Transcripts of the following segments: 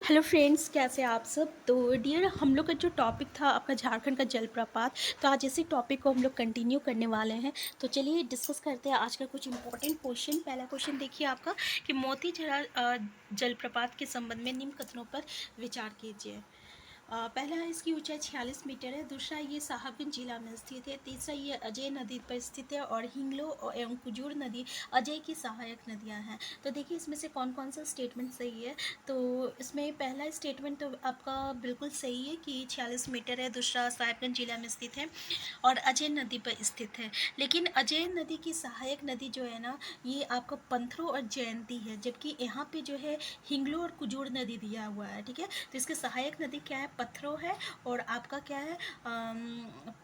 Hello friends, कैसे आप सब। तो डियर, हम लोग का जो टॉपिक था आपका झारखंड का जलप्रपात, तो आज इसी टॉपिक को हम लोग कंटिन्यू करने वाले हैं। तो चलिए डिस्कस करते हैं आज का कुछ इंपॉर्टेंट क्वेश्चन। पहला क्वेश्चन देखिए आपका कि मोती झरा जलप्रपात के संबंध में निम्न कथनों पर विचार कीजिए। पहला है, इसकी ऊंचाई 46 मीटर है। दूसरा, ये साहबगंज जिला में स्थित है। तीसरा, ये अजय नदी पर स्थित है। और हिंगलो एवं कुजूर नदी अजय की सहायक नदियां हैं। तो देखिए इसमें से कौन कौन सा स्टेटमेंट सही है। तो इसमें पहला स्टेटमेंट तो आपका बिल्कुल सही है कि 46 मीटर है। दूसरा, साहिबगंज जिला में स्थित है और अजय नदी पर स्थित है। लेकिन अजय नदी की सहायक नदी जो है ना, ये आपका पंथरो और जयंती है, जबकि यहाँ पे जो है हिंगलो और कुजूर नदी दिया हुआ है। ठीक है, तो इसके सहायक नदी क्या है, पत्थरो है। और आपका क्या है,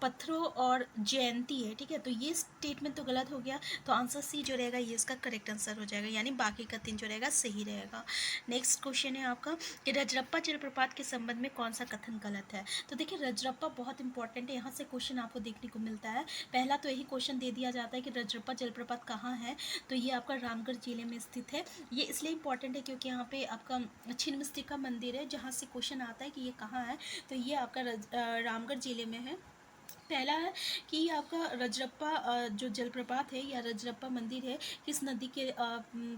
पत्थरो और जयंती है। ठीक है, तो ये स्टेटमेंट तो गलत हो गया। तो आंसर सी जो रहेगा ये इसका करेक्ट आंसर हो जाएगा, यानी बाकी का 3 जो रहेगा सही रहेगा। नेक्स्ट क्वेश्चन है आपका कि रजरप्पा जलप्रपात के संबंध में कौन सा कथन गलत है। तो देखिए रजरप्पा बहुत इंपॉर्टेंट है, यहाँ से क्वेश्चन आपको देखने को मिलता है। पहला तो यही क्वेश्चन दे दिया जाता है कि रजरप्पा जलप्रपात कहाँ है। तो ये आपका रामगढ़ जिले में स्थित है। ये इसलिए इंपॉर्टेंट है क्योंकि यहाँ पे आपका छिन्नमस्तिका मंदिर है, जहाँ से क्वेश्चन आता है कि ये कहाँ है। तो ये आपका रामगढ़ जिले में है। पहला है कि आपका रजरप्पा जो जलप्रपात है या रजरप्पा मंदिर है, किस नदी के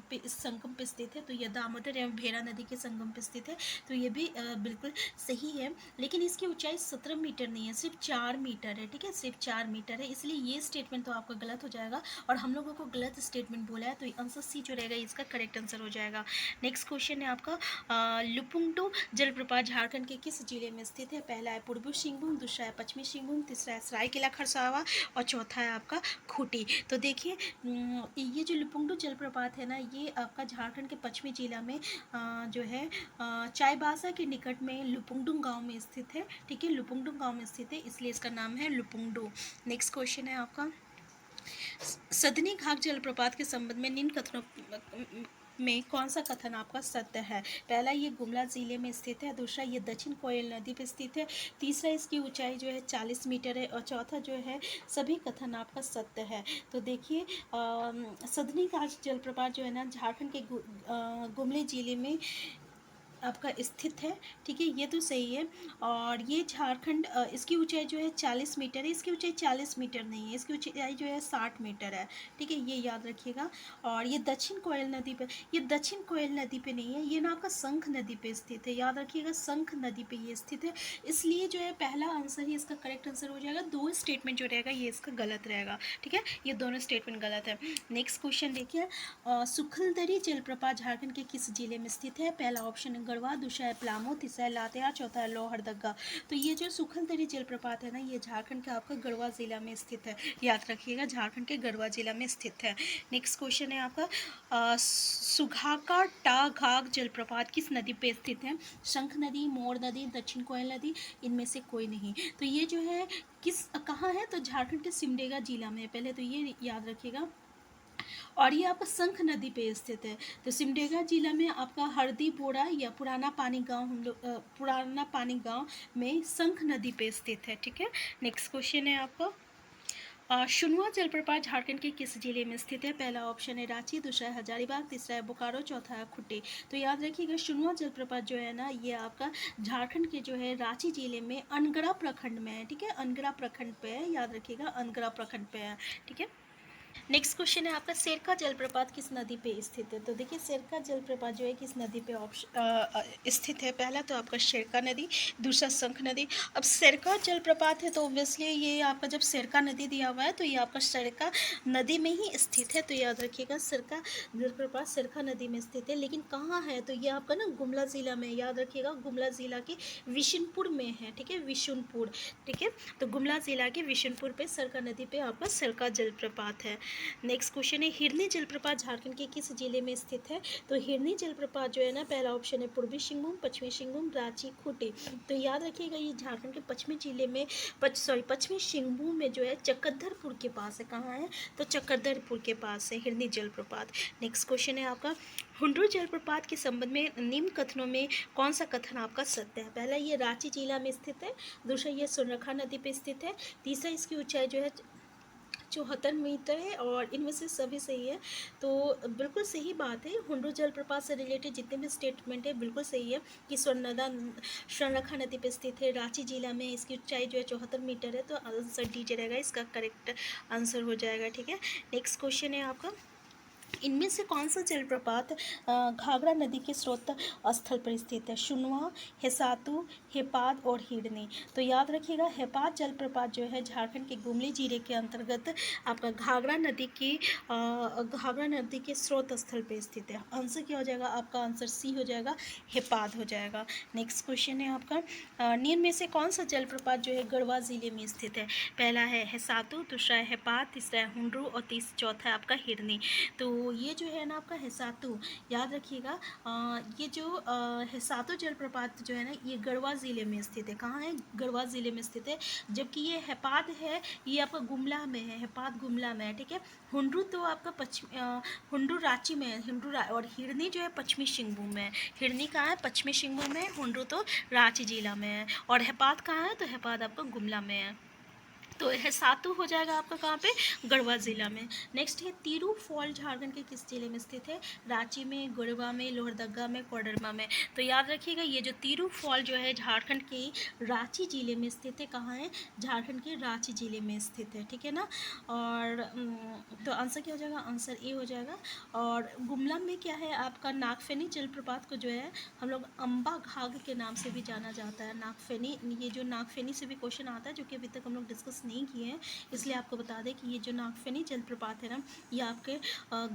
पे इस संगम पे स्थित है। तो यह दामोदर एवं भेरा नदी के संगम पे स्थित है। तो ये भी बिल्कुल सही है। लेकिन इसकी ऊंचाई 17 मीटर नहीं है, सिर्फ 4 मीटर है। ठीक है, सिर्फ 4 मीटर है, इसलिए ये स्टेटमेंट तो आपका गलत हो जाएगा। और हम लोगों को गलत स्टेटमेंट बोला है, तो आंसर सी जो रहेगा इसका करेक्ट आंसर हो जाएगा। नेक्स्ट क्वेश्चन है आपका लुपुंगटू जलप्रपात झारखंड के किस जिले में स्थित है। पहला है पूर्वी सिंहभूम, दूसरा है पश्चिमी सिंहभूम, तीसरा है सरायकेला खरसावा और चौथा है आपका खूंटी। तो देखिए ये जो लुपुंगटू जलप्रपात है ना, ये आपका झारखंड के पश्चिमी जिला में जो है चाईबासा के निकट में लुपुंगडुंग गांव में स्थित है। ठीक है, लुपुंगडुंग गांव में स्थित है, इसलिए इसका नाम है लुपुंगडू। नेक्स्ट क्वेश्चन है आपका सदनी घाट जलप्रपात के संबंध में निम्न कथनों में कौन सा कथन आपका सत्य है। पहला, ये गुमला जिले में स्थित है। दूसरा, ये दक्षिण कोयल नदी पर स्थित है। तीसरा, इसकी ऊंचाई जो है 40 मीटर है। और चौथा जो है सभी कथन आपका सत्य है। तो देखिए सदनी घाट जलप्रपात जो है ना, झारखंड के गुमले जिले में आपका स्थित है। ठीक है, ये तो सही है। और ये झारखंड इसकी ऊंचाई जो है 40 मीटर है। इसकी ऊंचाई 40 मीटर नहीं है, इसकी ऊंचाई जो है 60 मीटर है। ठीक है, ये याद रखिएगा। और ये दक्षिण कोयल नदी पे, ये दक्षिण कोयल नदी पे नहीं है, ये ना आपका शंख नदी पे स्थित है। याद रखिएगा, शंख नदी पे ये स्थित है। इसलिए जो है पहला आंसर ही इसका करेक्ट आंसर हो जाएगा। दो स्टेटमेंट जो रहेगा ये इसका गलत रहेगा। ठीक है, ये दोनों स्टेटमेंट गलत है। नेक्स्ट क्वेश्चन देखिए सुखलदरी जलप्रपात झारखंड के किस जिले में स्थित है। पहला ऑप्शन है गढ़वा, दूसरा है पलामू, तीसरा है लातेहार, चौथा है लोहरदगा। तो ये जो सुखलदरी जलप्रपात है ना, ये झारखंड के आपका गढ़वा जिला में स्थित है। याद रखिएगा, झारखंड के गढ़वा जिला में स्थित है। नेक्स्ट क्वेश्चन है आपका सुघाका टा घाघ जलप्रपात किस नदी पे स्थित है। शंख नदी, मोर नदी, दक्षिण कोयल नदी, इनमें से कोई नहीं। तो ये जो है किस कहाँ है, तो झारखंड के सिमडेगा जिला में है। पहले तो ये याद रखिएगा। और ये आपका शंख नदी पे स्थित है। तो सिमडेगा जिला में आपका हरदीपोरा या पुराना पानी गांव हम लोग पुराना पानी गांव में शंख नदी पे स्थित है। ठीक है, नेक्स्ट क्वेश्चन है आपका शुनुआ जलप्रपात झारखंड के किस जिले में स्थित है। पहला ऑप्शन है रांची, दूसरा है हजारीबाग, तीसरा है बोकारो, चौथा है खुट्टी। तो याद रखिएगा शुनुआ जलप्रपात जो है ना, ये आपका झारखंड के जो है रांची जिले में अनगढ़ा प्रखंड में है। ठीक है, अनगढ़ा प्रखंड पे है, याद रखिएगा अनगढ़ा प्रखंड पे है। ठीक है, नेक्स्ट क्वेश्चन है आपका सेरका जलप्रपात किस नदी पे स्थित है। तो देखिए सेरका जलप्रपात जो है किस नदी पे स्थित है। पहला तो आपका शेरका नदी, दूसरा शंख नदी। अब सेरका जलप्रपात है तो ऑब्वियसली ये आपका जब सेरका नदी दिया हुआ है तो ये आपका सेरका नदी में ही स्थित है। तो याद रखिएगा सेरका जलप्रपात सेरका नदी में स्थित है। लेकिन कहाँ है, तो ये आपका ना गुमला ज़िला में, याद रखिएगा गुमला ज़िला के विशुनपुर में है। ठीक है, विशुनपुर। ठीक है, तो गुमला ज़िला के विशुनपुर पे सेरका नदी पे आपका सेरका जलप्रपात है। नेक्स्ट क्वेश्चन है हिरनी जलप्रपात झारखंड के किस जिले में स्थित है। तो हिरनी जलप्रपात जो है ना, पहला ऑप्शन है पूर्वी सिंहभूम, पश्चिमी सिंहभूम, रांची, खूंटी। तो याद रखिएगा ये झारखंड के पश्चिमी जिले में पश्चिमी सिंहभूम में जो है चक्रधरपुर के पास है। कहाँ है, तो चक्रधरपुर के पास है हिरनी जलप्रपात। नेक्स्ट क्वेश्चन है आपका हुंड्रू जलप्रपात के संबंध में निम्न कथनों में कौन सा कथन आपका सत्य है। पहला, ये रांची जिला में स्थित है। दूसरा, ये सोनरखा नदी पे स्थित है। तीसरा, इसकी ऊंचाई जो है 74 मीटर है और इनमें से सभी सही है। तो बिल्कुल सही बात है, हुंडरू जलप्रपात से रिलेटेड जितने भी स्टेटमेंट है बिल्कुल सही है कि स्वर्णरेखा नदी पे स्थित है रांची जिला में, इसकी ऊंचाई जो है 74 मीटर है। तो आंसर डी रहेगा, इसका करेक्ट आंसर हो जाएगा। ठीक है, नेक्स्ट क्वेश्चन है आपका, इनमें से कौन सा जलप्रपात घाघरा नदी के स्रोत स्थल पर स्थित है? शुनवा, हेसातु, हेपाद और हिरनी। तो याद रखिएगा, हेपाद जलप्रपात जो है झारखंड के गुमली जिले के अंतर्गत आपका घाघरा नदी के स्रोत स्थल पर स्थित है। आंसर क्या हो जाएगा आपका? आंसर सी हो जाएगा, हेपाद हो जाएगा। नेक्स्ट क्वेश्चन है आपका, निम्न में से कौन सा जलप्रपात जो है गढ़वा जिले में स्थित है? पहला है हेसातु, दूसरा है हेपाद, तीसरा है हुंडरू और चौथा है आपका हिरनी। तो ये जो है ना आपका हेसातु, याद रखिएगा, ये जो हेसातु जलप्रपात जो है ना ये गढ़वा ज़िले में स्थित है। कहाँ है? गढ़वा ज़िले में स्थित है। जबकि ये हेपाद है, ये आपका गुमला में है, हेपाद गुमला में है। ठीक है, हुंडरू तो आपका हुंडरू रांची में है, और हिरनी जो है पश्चिमी सिंहभूम में है। हिरनी कहाँ है? पश्चिमी सिंहभूम में है। हुंडरू तो रांची जिला में है। और हेपाद कहाँ है? तो हेपाद आपका गुमला में है। तो हेसातु हो जाएगा आपका कहाँ पे? गढ़वा ज़िला में। नेक्स्ट है तिरु फॉल झारखंड के किस जिले में स्थित है? रांची में, गढ़वा में, लोहरदगा में, कोडरमा में। तो याद रखिएगा, ये जो तिरु फॉल जो है झारखंड के रांची जिले में स्थित है। कहाँ है? झारखंड के रांची जिले में स्थित है। ठीक है ना। और तो आंसर क्या हो जाएगा? आंसर ए हो जाएगा। और गुमला में क्या है आपका? नागफेनी जलप्रपात को जो है हम लोग अम्बा घाघ के नाम से भी जाना जाता है। नागफेनी, ये जो नागफेनी से भी क्वेश्चन आता है जो कि अभी तक हम लोग डिस्कस नहीं किए हैं, इसलिए आपको बता दें कि ये जो नागफेनी जलप्रपात है ना ये आपके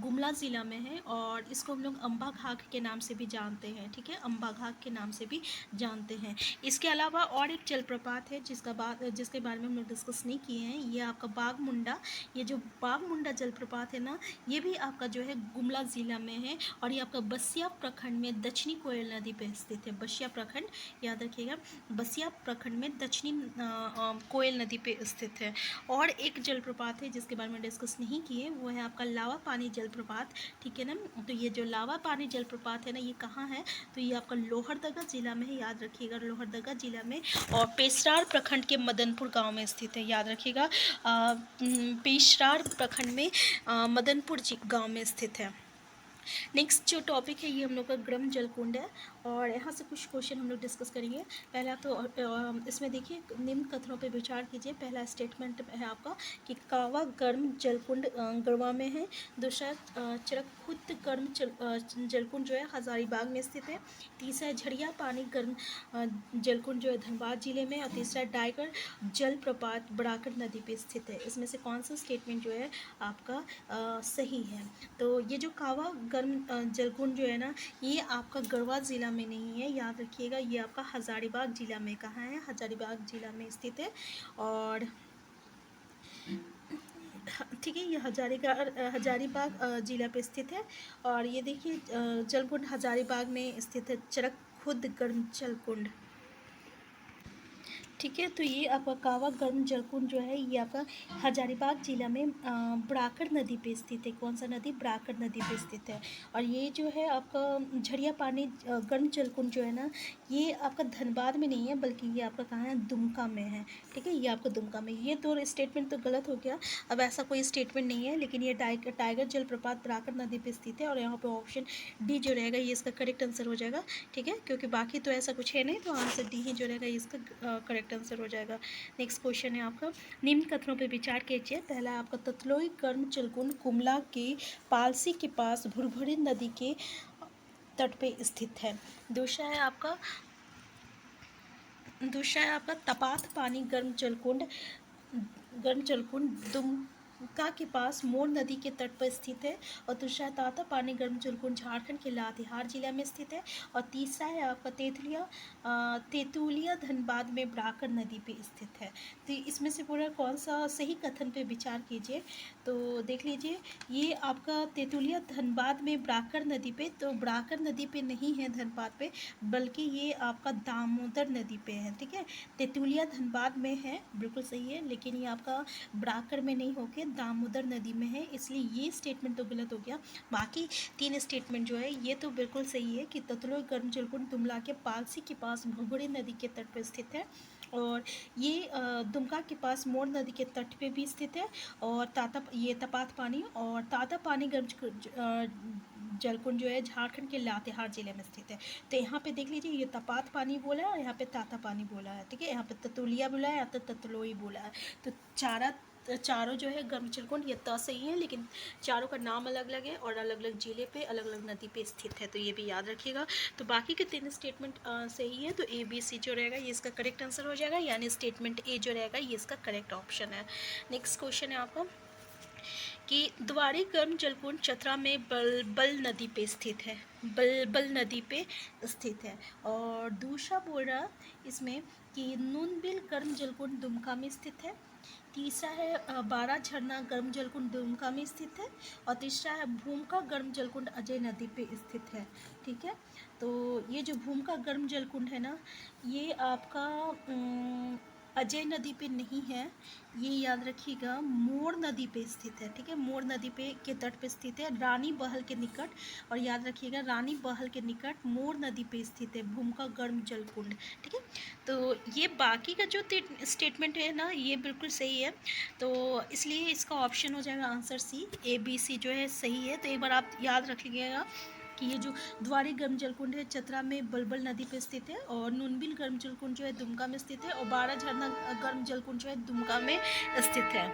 गुमला ज़िला में है और इसको हम लोग अम्बा घाघ के नाम से भी जानते हैं। ठीक है, अम्बा घाघ के नाम से भी जानते हैं। इसके अलावा और एक जलप्रपात है जिसके बारे में हम लोग डिस्कस नहीं किए हैं, ये आपका बाघमुंडा। ये जो बाघमुंडा जलप्रपात है ना ये भी आपका जो है गुमला ज़िला में है और ये आपका बसिया प्रखंड में दक्षिणी कोयल नदी पर स्थित है। बसिया प्रखंड, याद रखिएगा, बसिया प्रखंड में दक्षिणी कोयल नदी पे स्थित है। और एक जलप्रपात है जिसके बारे में डिस्कस नहीं किए, वो है आपका लावा पानी जलप्रपात। ठीक है ना। तो ये जो लावा पानी जलप्रपात है ना ये कहाँ है? तो ये आपका लोहरदगा जिला में है। याद रखिएगा, लोहरदगा जिला में और पेशरार प्रखंड के मदनपुर गांव में स्थित है। याद रखिएगा, पेशरार प्रखंड में मदनपुर गांव में स्थित है। नेक्स्ट जो टॉपिक है ये हम लोग का ग्रम जलकुंड है और यहाँ से कुछ क्वेश्चन हम लोग डिस्कस करेंगे। पहला तो इसमें देखिए, निम्न कथनों पे विचार कीजिए। पहला स्टेटमेंट है आपका कि कावा गर्म जलकुंड गढ़वा में है। दूसरा चरखुद गर्म जलकुंड जो है हजारीबाग में स्थित है। तीसरा झड़िया पानी गर्म जलकुंड जो है धनबाद जिले में। और तीसरा डाइगर जलप्रपात बड़ाकर नदी पे स्थित है। इसमें से कौन सा स्टेटमेंट जो है आपका सही है? तो ये जो कावा गर्म जलकुंड जो है ना ये आपका गढ़वा ज़िला में नहीं है। याद रखिएगा, ये आपका हजारीबाग ज़िला में, कहाँ है? हजारीबाग ज़िला में स्थित है। और ठीक है, ये हजारीबाग ज़िला पे स्थित है। और ये देखिए जलकुंड हजारीबाग में स्थित है, चरखुद गर्म जलकुंड। ठीक है, तो ये आपका कावा गर्म जलकुंड जो है ये आपका हजारीबाग जिला में बड़ाकर नदी पे स्थित है। कौन सा नदी? बड़ाकर नदी पे स्थित है। और ये जो है आपका झड़िया पानी गर्म जलकुंड जो है ना ये आपका धनबाद में नहीं है बल्कि ये आपका कहाँ है? दुमका में है। ठीक है, ये आपका दुमका में। ये तो स्टेटमेंट तो गलत हो गया, अब ऐसा कोई स्टेटमेंट नहीं है, लेकिन ये टाइगर जलप्रपात बड़ाकर नदी पे स्थित है और यहाँ पर ऑप्शन डी जो रहेगा ये इसका करेक्ट आंसर हो जाएगा। ठीक है, क्योंकि बाकी तो ऐसा कुछ है नहीं, तो आंसर डी ही जो रहेगा इसका करेक्ट आंसर हो जाएगा। नेक्स्ट क्वेश्चन है आपका, निम्न कथनों पर विचार कीजिए। पहला आपका ततलोई गर्म जलकुंड कुमला के पालसी के पास भुरभुरी नदी के तट पे स्थित है। दूसरा है आपका तपात पानी गर्म जलकुंड दुमका के पास मोर नदी के तट पर स्थित है। और दूसरा है ताता पानी गर्म जलकुंड झारखंड के लातेहार जिला में स्थित है। और तीसरा है आपका तेतुलिया धनबाद में बड़ाकर नदी पे स्थित है। तो इसमें से पूरा कौन सा सही कथन पे विचार कीजिए। तो देख लीजिए, ये आपका तेतुलिया धनबाद में बड़ाकर नदी पे, तो बड़ाकर नदी पे नहीं है धनबाद पे, बल्कि ये आपका दामोदर नदी पे है। ठीक है, तेतुलिया धनबाद में है, बिल्कुल सही है, लेकिन ये आपका बड़ाकर में नहीं होके दामोदर नदी में है, इसलिए ये स्टेटमेंट तो गलत हो गया। बाकी 3 स्टेटमेंट जो है ये तो बिल्कुल सही है कि ततलोई गर्म जलकुंड दुमला के पालसी के पास भगोड़े नदी के तट पर स्थित है, और ये दुमका के पास मोर नदी के तट पे भी स्थित है। और ये तपात पानी और ताता पानी गर्म जलकुंड जो है झारखंड के लातेहार जिले में स्थित है। तो यहाँ पे देख लीजिए, ये तपात पानी बोला है और यहाँ पे ताता पानी बोला है, ठीक है। यहाँ पे ततुलिया बोला है, यहाँ पे ततलोई बोला है। तो चारों जो है गर्म जलकुंड ये तो सही है, लेकिन चारों का नाम अलग अलग है और अलग अलग जिले पे अलग अलग नदी पे स्थित है, तो ये भी याद रखिएगा। तो बाकी के 3 स्टेटमेंट सही है, तो ए बी सी जो रहेगा ये इसका करेक्ट आंसर हो जाएगा, यानी स्टेटमेंट ए जो रहेगा ये इसका करेक्ट ऑप्शन है। नेक्स्ट क्वेश्चन है आपका कि द्वारी गर्म जलकुंड चतरा में बलबल नदी पे स्थित है, बलबल नदी पे स्थित है। और दूसरा बोल रहा इसमें कि नूनबिल गर्म जलकुंड दुमका में स्थित है। तीसरा है बारह झरना गर्म जलकुंड दुमका में स्थित है। और तीसरा है भूमका गर्म जलकुंड अजय नदी पे स्थित है, ठीक है। तो ये जो भूमका गर्म जलकुंड है ना, ये आपका अजय नदी पे नहीं है, ये याद रखिएगा, मोर नदी पे स्थित है, ठीक है। मोर नदी पे के तट पे स्थित है, रानी बहल के निकट। और याद रखिएगा, रानी बहल के निकट मोर नदी पे स्थित है भूमका गर्म जलकुंड, ठीक है। तो ये बाकी का जो स्टेटमेंट है ना, ये बिल्कुल सही है, तो इसलिए इसका ऑप्शन हो जाएगा answer C, A B C जो है सही है। तो एक बार आप याद रख लीजिएगा कि ये जो द्वारी गर्म जलकुंड है चतरा में बलबल नदी पे स्थित है, और नूनबिल गर्म जलकुंड जो है दुमका में स्थित है, और बारह झरना गर्म जलकुंड जो है दुमका में स्थित है।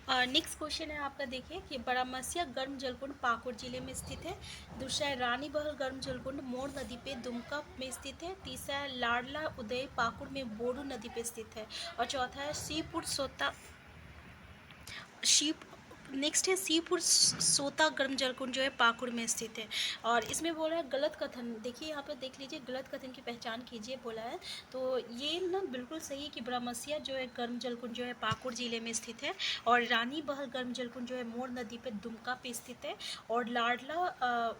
और नेक्स्ट क्वेश्चन है आपका, देखिए कि बड़ामसिया गर्म जलकुंड पाकुड़ जिले में स्थित है। दूसरा है रानी बहल गर्म जलकुंड मोर नदी पे दुमका में स्थित है। तीसरा है लाडला उदय पाकुड़ में बोडू नदी पे स्थित है। और चौथा है सीपुर सोता शीप नेक्स्ट है सीपुर सोता गर्म जलकुंड जो है पाकुड़ में स्थित है। और इसमें बोला है गलत कथन, देखिए यहाँ पे देख लीजिए, गलत कथन की पहचान कीजिए बोला है। तो ये ना बिल्कुल सही है कि ब्रह्मसिया जो है गर्म जलकुंड जो है पाकुड़ जिले में स्थित है, और रानी बहल गर्म जलकुंड जो है मोर नदी पे दुमका पे स्थित है, और लाडला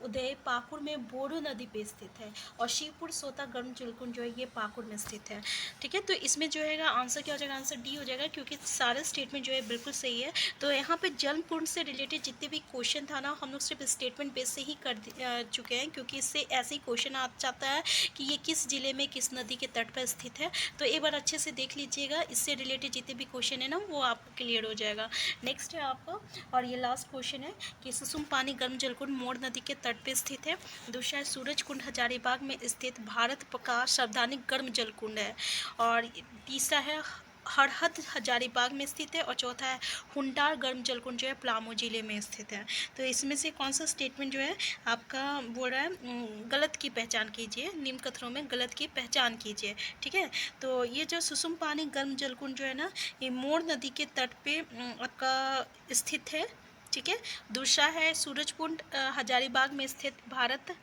उदय पाकुड़ में बोडो नदी पे स्थित है, और शिवपुर सोता गर्म जलकुंड जो है ये पाकुड़ में स्थित है, ठीक है। तो इसमें जो है आंसर क्या हो जाएगा, आंसर डी हो जाएगा, क्योंकि सारे स्टेटमेंट जो है बिल्कुल सही है। तो यहाँ पे जलकुंड से रिलेटेड जितने भी क्वेश्चन था ना, हम लोग सिर्फ स्टेटमेंट बेस से ही कर चुके हैं, क्योंकि इससे ऐसे ही क्वेश्चन आ जाता है कि ये किस जिले में किस नदी के तट पर स्थित है। तो एक बार अच्छे से देख लीजिएगा, इससे रिलेटेड जितने भी क्वेश्चन है ना वो आपको क्लियर हो जाएगा। नेक्स्ट है आपका, और ये लास्ट क्वेश्चन है कि सुसुम पानी गर्म जलकुंड मोर नदी के तट पर स्थित है। दूसरा है सूरज कुंड हजारीबाग में स्थित भारत का सार्वधानिक गर्म जलकुंड है। और तीसरा है हरहद हजारीबाग में स्थित है। और चौथा है हुंटार गर्म जलकुंड जो है पलामू जिले में स्थित है। तो इसमें से कौन सा स्टेटमेंट जो है आपका बोल रहा है गलत की पहचान कीजिए, निम्न कथनों में गलत की पहचान कीजिए, ठीक है। तो ये जो सुसुम पानी गर्म जलकुंड जो है ना, ये मोर नदी के तट पे आपका स्थित है, ठीक है। दूसरा है सूरजकुंड हजारीबाग में स्थित भारत।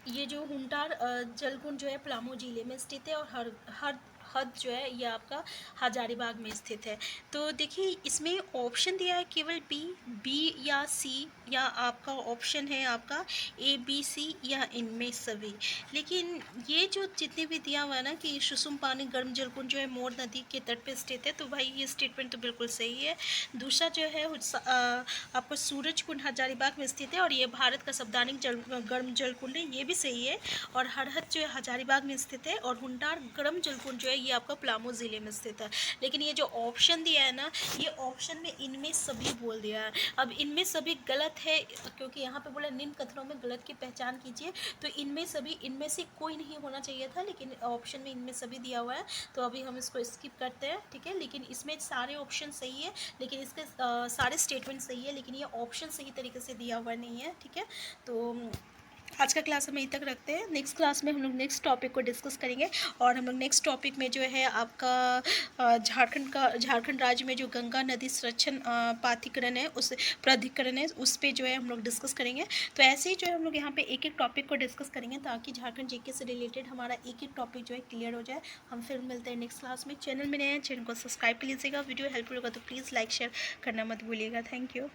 ये जो हुंटार जलकुंड जो है पलामू जिले में स्थित है, और हर हद जो है ये आपका हजारीबाग में स्थित है। तो देखिए इसमें ऑप्शन दिया है केवल बी या सी, या आपका ऑप्शन है आपका ए बी सी या इनमें सभी। लेकिन ये जो जितने भी दिया हुआ है ना कि सुसुम पानी गर्म जलकुंड जो है मोर नदी के तट पे स्थित है, तो भाई ये स्टेटमेंट तो बिल्कुल सही है। दूसरा जो है आपका सूरज कुंड हजारीबाग में स्थित है, और ये भारत का सार्वधानिक गर्म जलकुंड है, ये भी सही है। और हरहद जो है हजारीबाग में स्थित है, और हुंटार गर्म जलकुंड जो है ये आपका पलामू ज़िले में स्थित है। लेकिन ये जो ऑप्शन दिया है ना, ये ऑप्शन में इनमें सभी बोल दिया है। अब इनमें सभी गलत है, क्योंकि यहाँ पे बोला निम्न कथनों में गलत की पहचान कीजिए, तो इनमें से कोई नहीं होना चाहिए था, लेकिन ऑप्शन में इनमें सभी दिया हुआ है, तो अभी हम इसको स्किप करते हैं, ठीक है। लेकिन इसमें सारे ऑप्शन सही है, लेकिन इसके सारे स्टेटमेंट सही है, लेकिन ये ऑप्शन सही तरीके से दिया हुआ नहीं है, ठीक है। तो आज का क्लास हम यहीं तक रखते हैं। नेक्स्ट क्लास में हम लोग नेक्स्ट टॉपिक को डिस्कस करेंगे, और हम लोग नेक्स्ट टॉपिक में जो है आपका झारखंड राज्य में जो गंगा नदी संरक्षण प्राधिकरण है, उस प्राधिकरण है, उस पर जो है हम लोग डिस्कस करेंगे। तो ऐसे ही जो है हम लोग यहाँ पे एक एक टॉपिक को डिस्कस करेंगे, ताकि झारखंड जीके से रिलेटेड हमारा एक एक टॉपिक जो है क्लियर हो जाए। हम फिर मिलते हैं नेक्स्ट क्लास में। चैनल में नए हैं, चैनल को सब्सक्राइब कर लीजिएगा। वीडियो हेल्पफुल होगा तो प्लीज़ लाइक शेयर करना मत भूलिएगा। Thank you.